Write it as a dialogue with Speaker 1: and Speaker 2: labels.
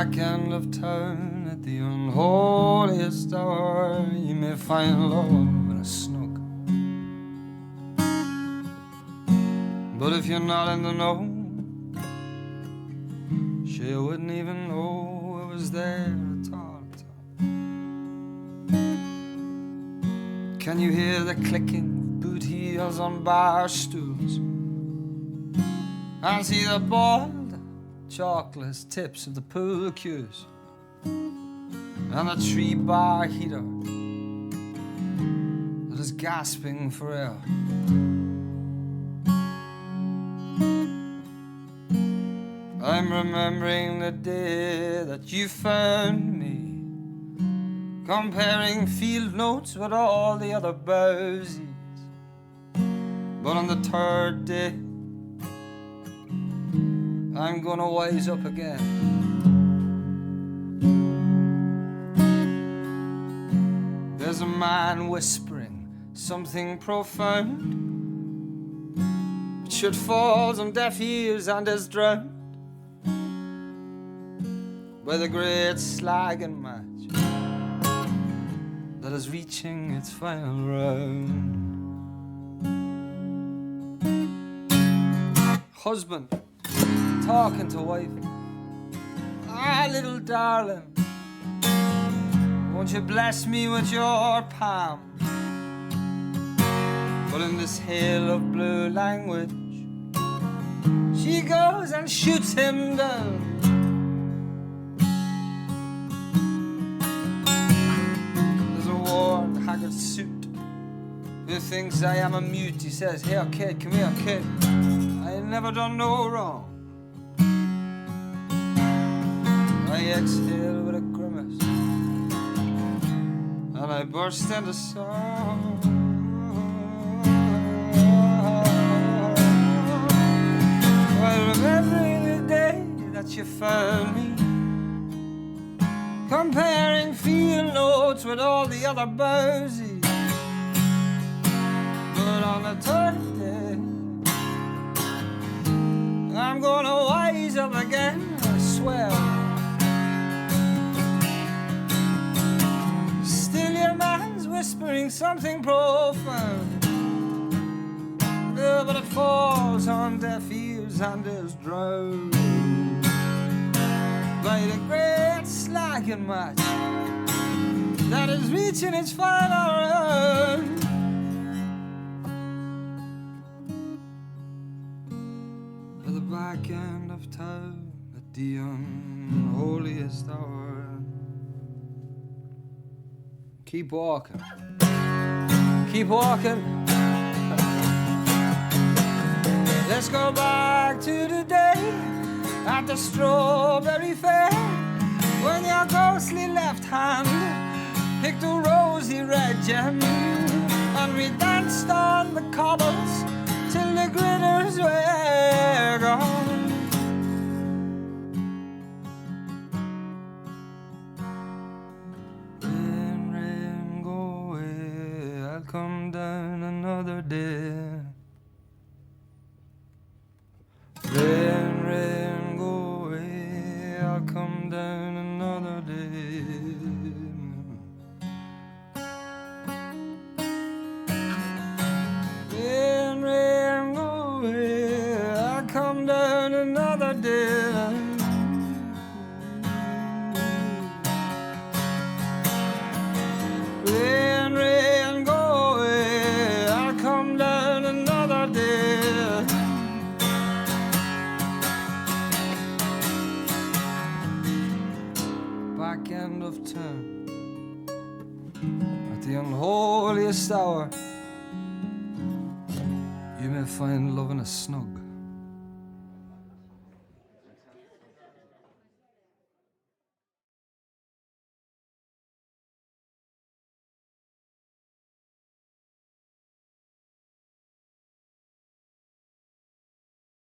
Speaker 1: back end of town at the unholiest hour, you may find love in a snug. But if you're not in the know, she wouldn't even know it was there at all, Can you hear the clicking of boot heels on bar stools? And see the bald chocolate tips of the pool cues and the 3-bar heater that is gasping for air. I'm remembering the day that you found me, comparing field notes with all the other bowsies. But on the 3rd day, I'm gonna wise up again. There's a man whispering something profound, it should fall on deaf ears and is drowned by the great slagging match that is reaching its final round. Husband talking to wife, ah, little darling, won't you bless me with your palm? But in this hail of blue language, she goes and shoots him down. There's a worn, haggard suit who thinks I am a mute. He says, here kid, come here kid, I ain't never done no wrong. I exhale with a grimace and I burst into song. While remembering the day that you found me, comparing field notes with all the other bowsies. But on the 3rd day, I'm gonna wise up again, I swear. Whispering something profound, yeah, but it falls on deaf ears and is drowned by the great slagging match that is reaching its final round. At the back end of town at the unholiest hour, keep walking, keep walking. Let's go back to the day at the strawberry fair, when your ghostly left hand picked a rosy red gem, and we danced on the cobbles till the gritters were gone. Come down another day. Rain, rain, go away. I'll come down another day. Rain, rain, go away. I'll come down another day. Rain, rain, go. Back end of town at the unholiest hour, you may find love in a snug.